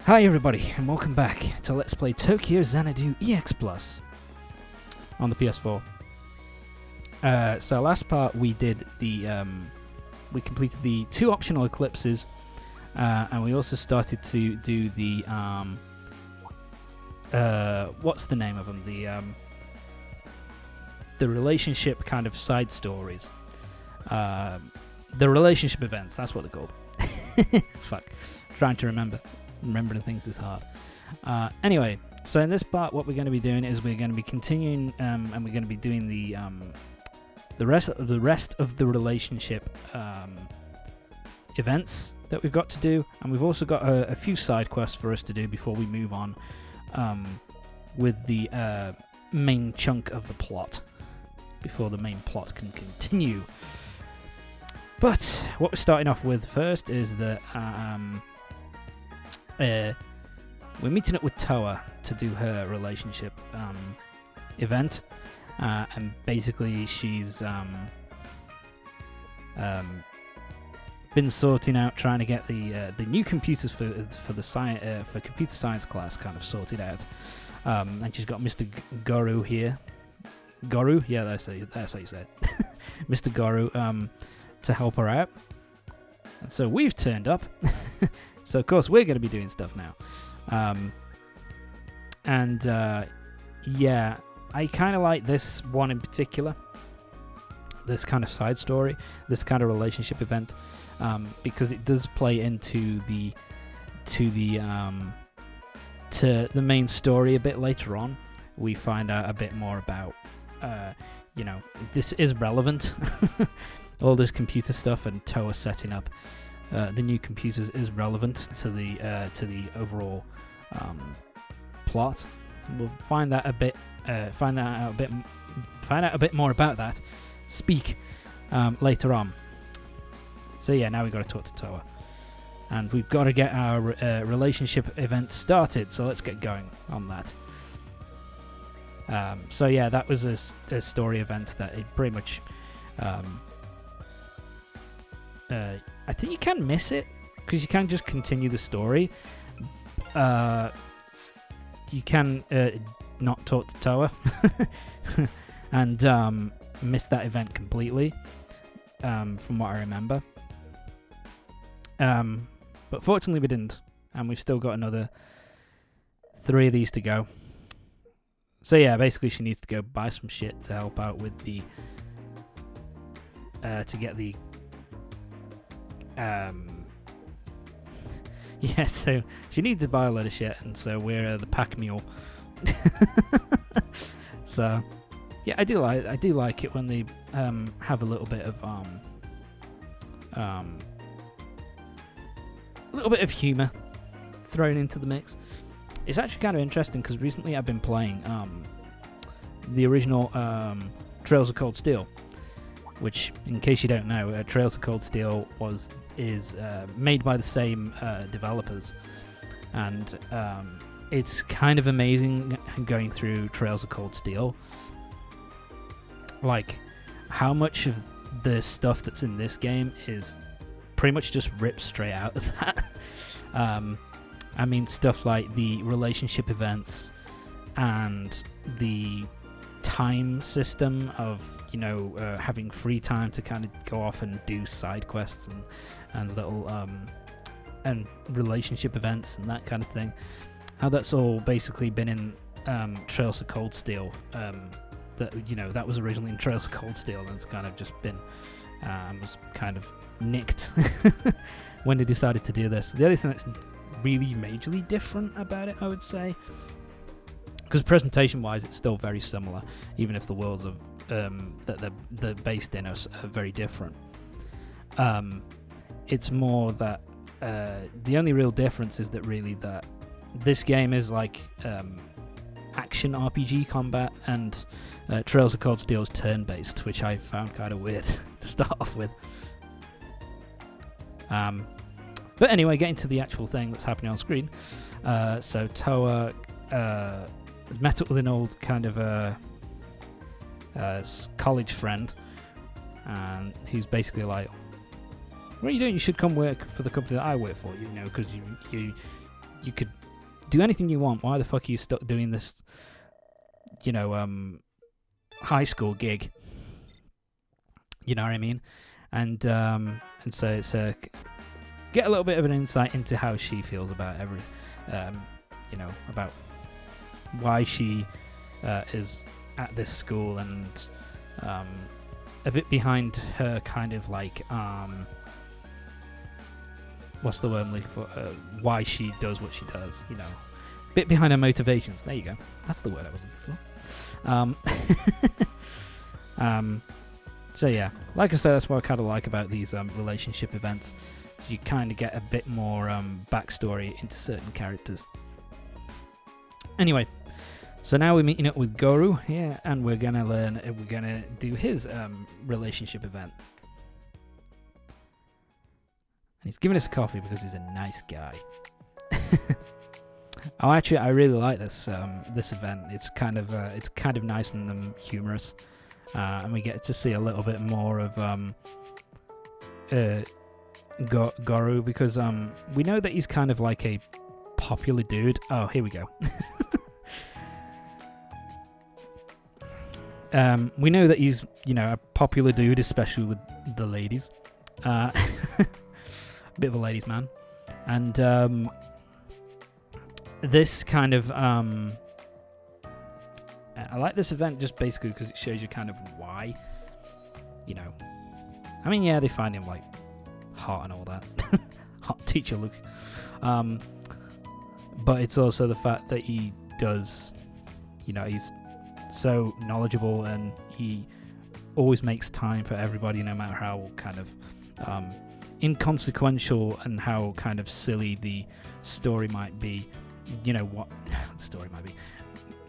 Hi everybody, and welcome back to Let's Play Tokyo Xanadu EX Plus on the PS4. So last part we did the we completed the 2 optional eclipses, and we also started to do the what's the name of them? The relationship kind of side stories. The relationship events, that's what they're called. Fuck, trying to remembering things is hard. Anyway, so in this part what we're going to be doing is we're going to be continuing and we're going to be doing the rest of the relationship events that we've got to do, and we've also got a few side quests for us to do before we move on with the main chunk of the plot, before the main plot can continue. But what we're starting off with first is that we're meeting up with Towa to do her relationship event, and basically she's been sorting out, trying to get the new computers for computer science class kind of sorted out, and she's got Mr. Goru here. Goru, yeah, that's how you say it. Mr. Goru, to help her out, and so we've turned up. So of course we're going to be doing stuff now, yeah, I kind of like this one in particular, this kind of side story, this kind of relationship event, because it does play into the main story a bit later on. We find out a bit more about, this is relevant. All this computer stuff and Towa setting up the new computers is relevant to the overall plot. We'll find out a bit more about that. Later on. So yeah, now we've got to talk to Towa, and we've got to get our relationship event started. So let's get going on that. So yeah, that was a story event that it pretty much. I think you can miss it because you can just continue the story. You can not talk to Towa and miss that event completely, from what I remember. But fortunately we didn't, and we've still got another 3 of these to go. So yeah, basically she needs to go buy some shit to help out with the to get the yeah, so she needs to buy a load of shit, and so we're the pack mule. So yeah, I do like it when they have a little bit of humor thrown into the mix. It's actually kind of interesting because recently I've been playing the original Trails of Cold Steel, which, in case you don't know, Trails of Cold Steel is made by the same developers, and it's kind of amazing going through Trails of Cold Steel, like how much of the stuff that's in this game is pretty much just ripped straight out of that. I mean, stuff like the relationship events and the time system of having free time to kind of go off and do side quests and little and relationship events and that kind of thing. How that's all basically been in Trails of Cold Steel. That was originally in Trails of Cold Steel, and it's kind of just been was kind of nicked when they decided to do this. The other thing that's really majorly different about it, I would say, because presentation-wise it's still very similar, even if the worlds of that they're based in are very different. It's more that the only real difference is that really that this game is like action RPG combat, and Trails of Cold Steel is turn-based, which I found kind of weird to start off with. But anyway, getting to the actual thing that's happening on screen. So Towa met up with an old kind of college friend, and he's basically like, "What are you doing? You should come work for the company that I work for, because you could do anything you want. Why the fuck are you stuck doing this, high school gig? You know what I mean? And so it's get a little bit of an insight into how she feels about about why she is at this school, and a bit behind her kind of like what's the word I'm looking for? Why she does what she does, a bit behind her motivations. There you go. That's the word I was looking for. So yeah, like I said, that's what I kind of like about these relationship events. You kind of get a bit more backstory into certain characters. Anyway, so now we're meeting up with Goru here, and we're gonna do his relationship event. And he's giving us a coffee because he's a nice guy. Oh, actually, I really like this event. It's kind of nice and humorous, and we get to see a little bit more of Goru, because we know that he's kind of like a popular dude. Oh, here we go. We know that he's, a popular dude, especially with the ladies. A bit of a ladies' man. And this kind of... I like this event just basically because it shows you kind of why. I mean, yeah, they find him, like, hot and all that. Hot teacher look. But it's also the fact that he does... he's so knowledgeable, and he always makes time for everybody, no matter how kind of inconsequential and how kind of silly the story might be. What the story might be,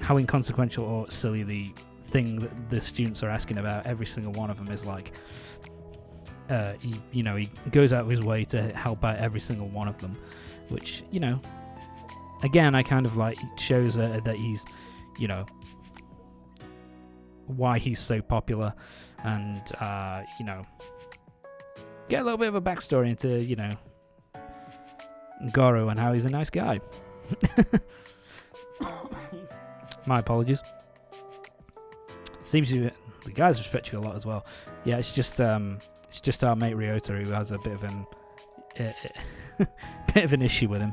how inconsequential or silly the thing that the students are asking about, every single one of them is like he goes out of his way to help out every single one of them, which again, I kind of like shows that he's why he's so popular, and get a little bit of a backstory into Goru and how he's a nice guy. My apologies. Seems the guys respect you a lot as well. Yeah, it's just our mate Ryota who has a bit of an issue with him.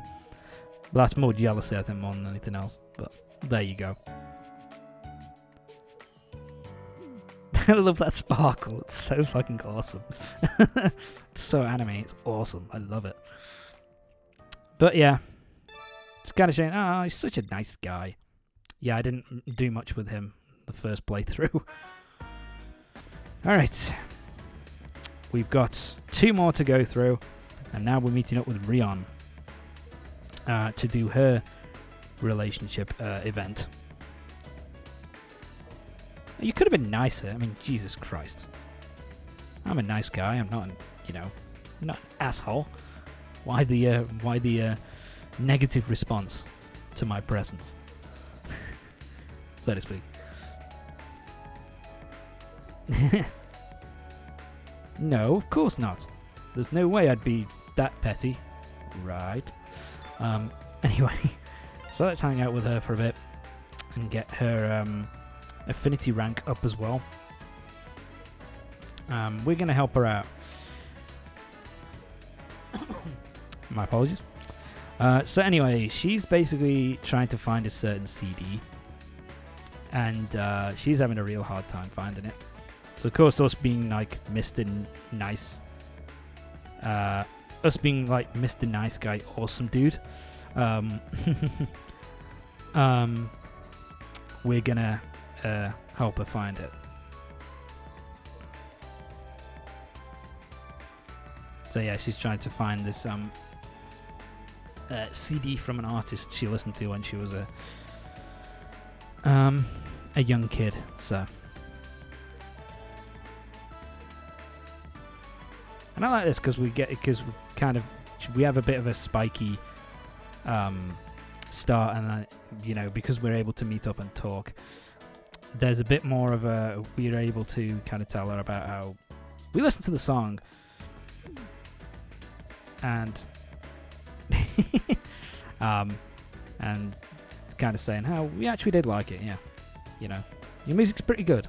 But that's more jealousy, I think, more than anything else. But there you go. I love that sparkle. It's so fucking awesome. It's so anime. It's awesome. I love it. But yeah, it's kind of shame. Oh, he's such a nice guy. Yeah, I didn't do much with him the first playthrough. Alright. We've got 2 more to go through. And now we're meeting up with Rion to do her relationship event. You could have been nicer. I mean, Jesus Christ. I'm a nice guy. I'm not, not an asshole. Why the negative response to my presence, so to speak? No, of course not. There's no way I'd be that petty, right? Anyway, so let's hang out with her for a bit and get her affinity rank up as well. We're going to help her out. My apologies. So anyway, she's basically trying to find a certain CD, and she's having a real hard time finding it. So of course, us being like Mr. Nice, Mr. Nice Guy, awesome dude, we're gonna help her find it. So yeah, she's trying to find this CD from an artist she listened to when she was a young kid. So, and I like this because we have a bit of a spiky start, and because we're able to meet up and talk, there's a bit more of we're able to kind of tell her about how we listen to the song. And And it's kind of saying how we actually did like it. Yeah, you know, your music's pretty good.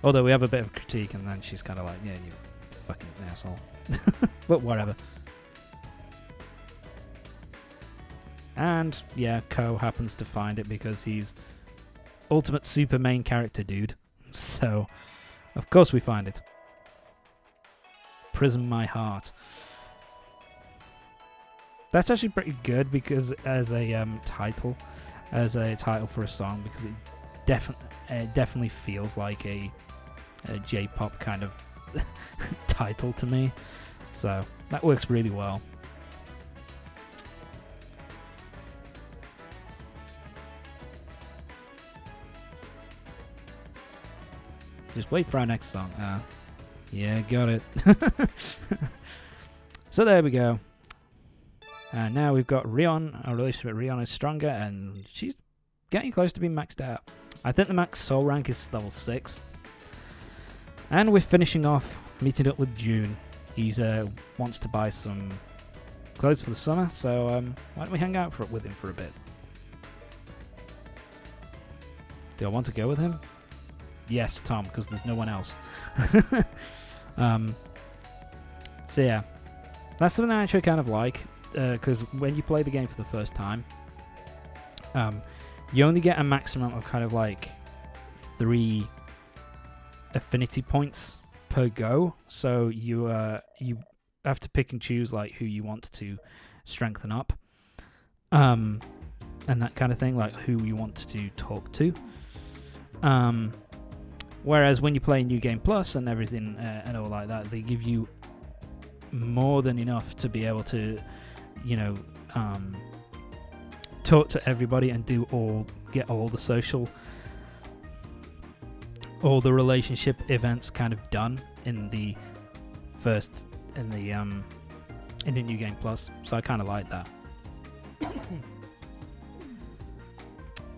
Although we have a bit of critique, and then she's kind of like, yeah, you fucking asshole. But whatever. And yeah, Ko happens to find it because he's ultimate super main character dude. So, of course we find it. Prism My Heart. That's actually pretty good because as a title for a song, because it definitely feels like a J-pop kind of title to me. So that works really well. Just wait for our next song. Yeah, got it. So there we go. And now we've got Rion. Our relationship with Rion is stronger, and she's getting close to being maxed out. I think the max soul rank is level 6. And we're finishing off, meeting up with June. He's wants to buy some clothes for the summer, so why don't we hang out with him for a bit? Do I want to go with him? Yes, Tom, because there's no one else. So yeah, that's something I actually kind of like, because when you play the game for the first time, you only get a maximum of kind of like 3 affinity points per go. So you have to pick and choose like who you want to strengthen up, and that kind of thing, like who you want to talk to. Whereas when you play New Game Plus and everything and all like that, they give you more than enough to be able to, you know, talk to everybody and get all the social, all the relationship events kind of done in the New Game Plus. So I kind of like that.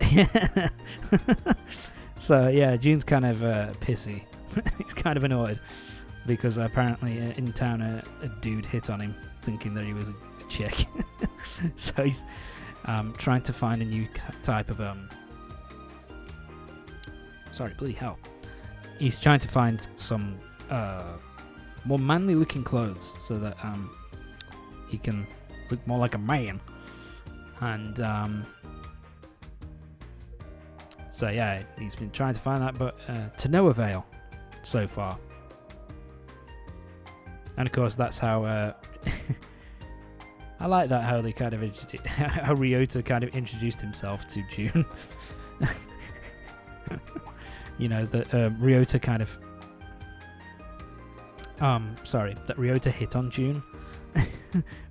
Yeah. So yeah, June's kind of pissy. He's kind of annoyed because apparently in town a dude hit on him thinking that he was a chick. So he's trying to find a new type of sorry, bloody hell. He's trying to find some more manly looking clothes so that he can look more like a man. And so yeah, he's been trying to find that, but to no avail so far. And of course, that's how I like that how they kind of how Ryota kind of introduced himself to June. You know that Ryota kind of that Ryota hit on June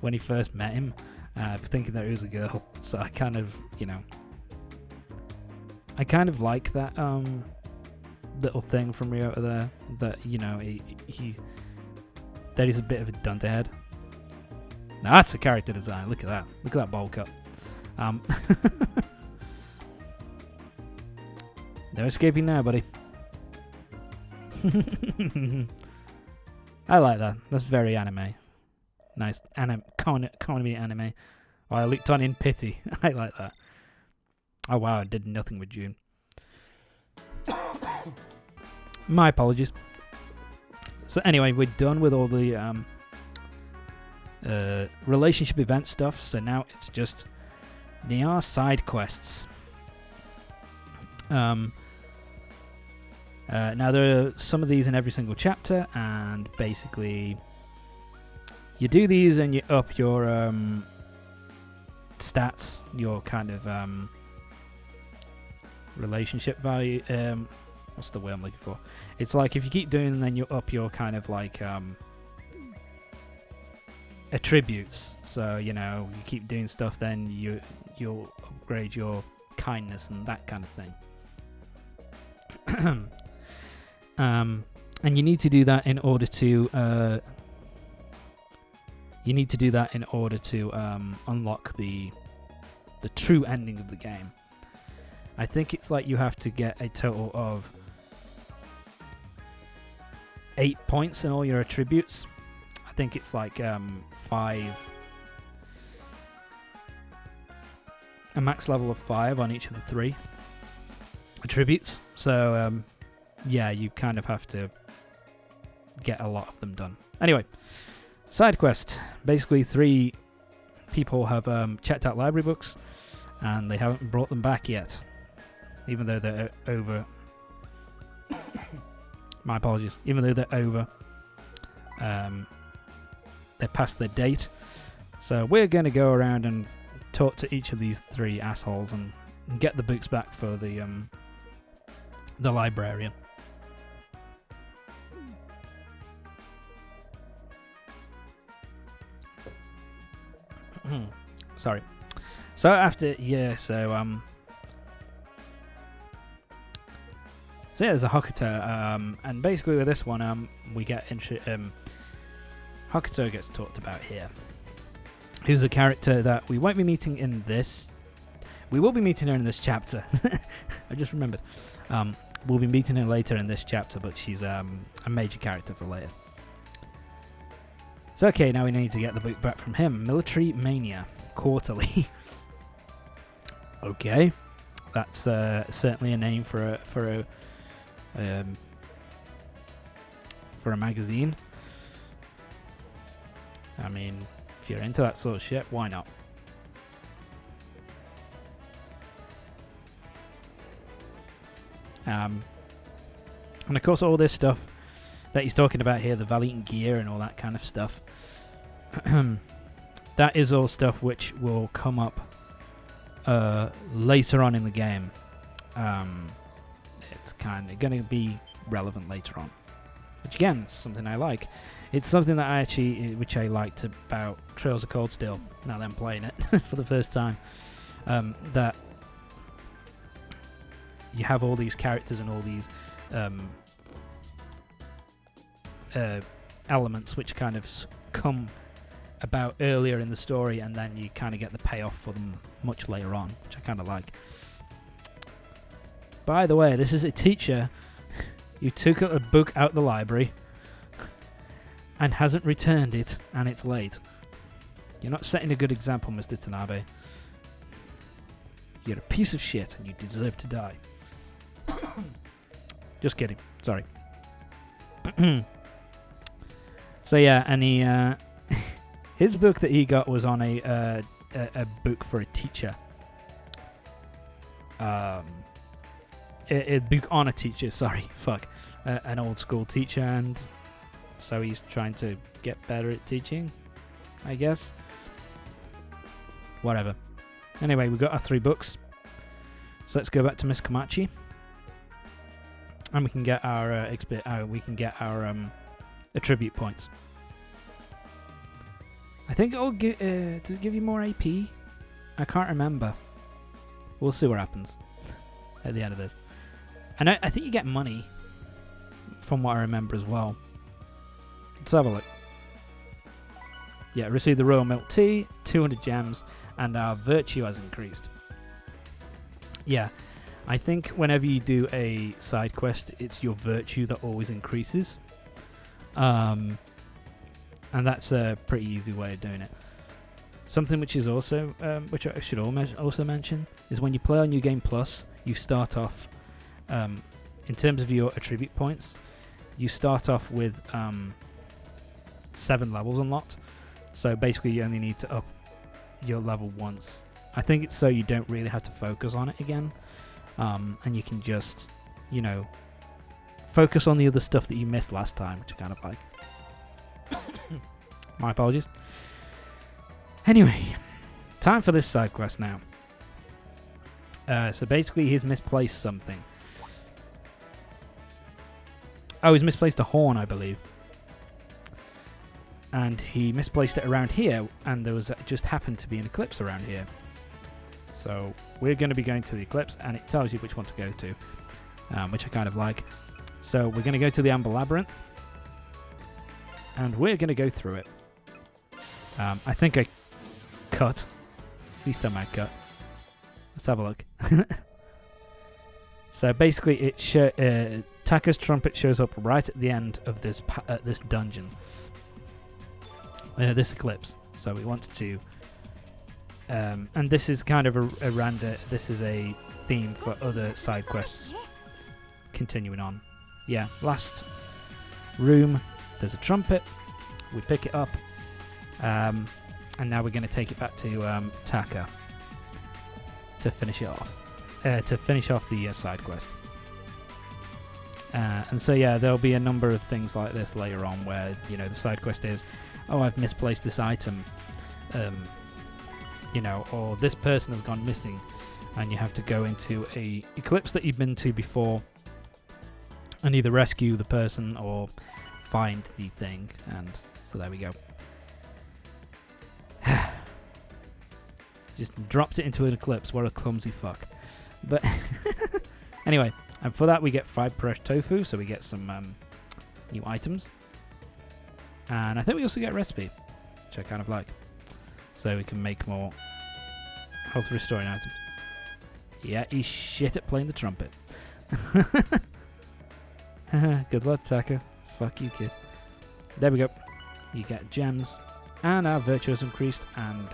when he first met him, thinking that he was a girl. So I kind of, you know, I kind of like that little thing from Ryota there, that, you know, that he's a bit of a dunderhead. Now that's a character design. Look at that. Look at that bowl cut. No escaping now, buddy. I like that. That's very anime. Nice comedy anime. Oh, I looked on in pity. I like that. Oh wow, I did nothing with June. My apologies. So anyway, we're done with all the relationship event stuff. So now it's just Niar side quests. Now there are some of these in every single chapter, and basically you do these and you up your stats, your kind of relationship value. What's the word I'm looking for? It's like if you keep doing them, then you up your kind of like attributes. So, you know, you keep doing stuff, then you'll upgrade your kindness and that kind of thing. And you need to do that in order to unlock the true ending of the game. I think it's like you have to get a total of 8 points in all your attributes. I think it's like 5 a max level of 5 on each of the 3 attributes. So, yeah, you kind of have to get a lot of them done. Anyway, side quest. Basically, 3 people have checked out library books, and they haven't brought them back yet, even though they're over. My apologies. Even though they're over, they're past their date. So we're going to go around and talk to each of these 3 assholes and get the books back for the librarian. Sorry. So after yeah, so yeah, there's a Hokuto, and basically with this one, we get Hokuto gets talked about here. Who's a character that we won't be meeting in this. We will be meeting her in this chapter. I just remembered. We'll be meeting her later in this chapter, but she's a major character for later. So okay, now we need to get the book back from him. Military Mania Quarterly. Okay, that's certainly a name for a magazine. I mean, if you're into that sort of shit, why not? And of course, all this stuff that he's talking about here, the Valiant gear and all that kind of stuff, that is all stuff which will come up later on in the game. It's kind of going to be relevant later on, which again is something I like. It's something that which I liked about Trails of Cold Steel, now that I'm playing it for the first time, that you have all these characters and all these elements which kind of come about earlier in the story, and then you kind of get the payoff for them much later on, which I kind of like. By the way, this is a teacher who took a book out the library and hasn't returned it, and it's late. You're not setting a good example, Mr. Tanabe. You're a piece of shit and you deserve to die. Just kidding. Sorry. So yeah, and he his book that he got was on a book for a teacher. A book on a teacher. Sorry, fuck, an old school teacher, and so he's trying to get better at teaching, I guess. Whatever. Anyway, we got our 3 books. So let's go back to Miss Komachi, and we can get our attribute points. I think it'll give. Does it give you more AP? I can't remember. We'll see what happens at the end of this. And I think you get money, from what I remember as well. Let's have a look. Yeah, receive the royal milk tea, 200 gems, and our virtue has increased. Yeah, I think whenever you do a side quest, it's your virtue that always increases. And that's a pretty easy way of doing it. Something which is also, which I should also mention, is when you play on New Game Plus, you start off, in terms of your attribute points, you start off with 7 levels unlocked. So basically you only need to up your level once. I think it's so you don't really have to focus on it again. And you can just, you know, focus on the other stuff that you missed last time, which I kind of like. My apologies. Anyway, time for this side quest now. So basically he's misplaced something. Oh, he's misplaced a horn, I believe. And he misplaced it around here, and there was just happened to be an eclipse around here. So we're going to be going to the eclipse, and it tells you which one to go to, which I kind of like. So we're going to go to the Amber Labyrinth, and we're going to go through it. I think I cut. Please tell me I cut. Let's have a look. So basically, it Taka's trumpet shows up right at the end of this this dungeon, this eclipse. So we want to And this is kind of this is a theme for other side quests. Continuing on. Yeah, last room, there's a trumpet. We pick it up. And now we're going to take it back to Taka to finish it off. To finish off the side quest. And so yeah, there'll be a number of things like this later on where, you know, the side quest is, oh, I've misplaced this item. You know, or this person has gone missing, and you have to go into a eclipse that you've been to before and either rescue the person or find the thing. And so there we go. Just dropped it into an eclipse. What a clumsy fuck. But anyway, and for that we get fried fresh tofu, so we get some new items. And I think we also get a recipe, which I kind of like. So we can make more health restoring items. Yeah, he's shit at playing the trumpet. Good luck, Taka. Fuck you, kid. There we go. You get gems, and our virtue is increased, and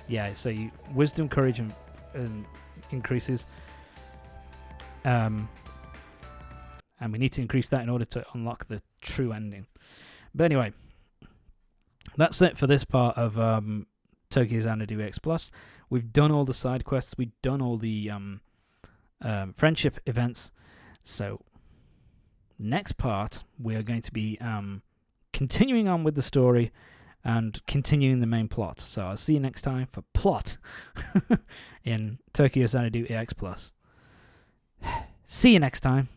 yeah, so you wisdom, courage, and increases. And we need to increase that in order to unlock the true ending. But anyway, that's it for this part of Tokyo Xanadu EX Plus. We've done all the side quests. We've done all the friendship events. So next part, we are going to be continuing on with the story and continuing the main plot. So I'll see you next time for plot in Tokyo Xanadu EX Plus. See you next time.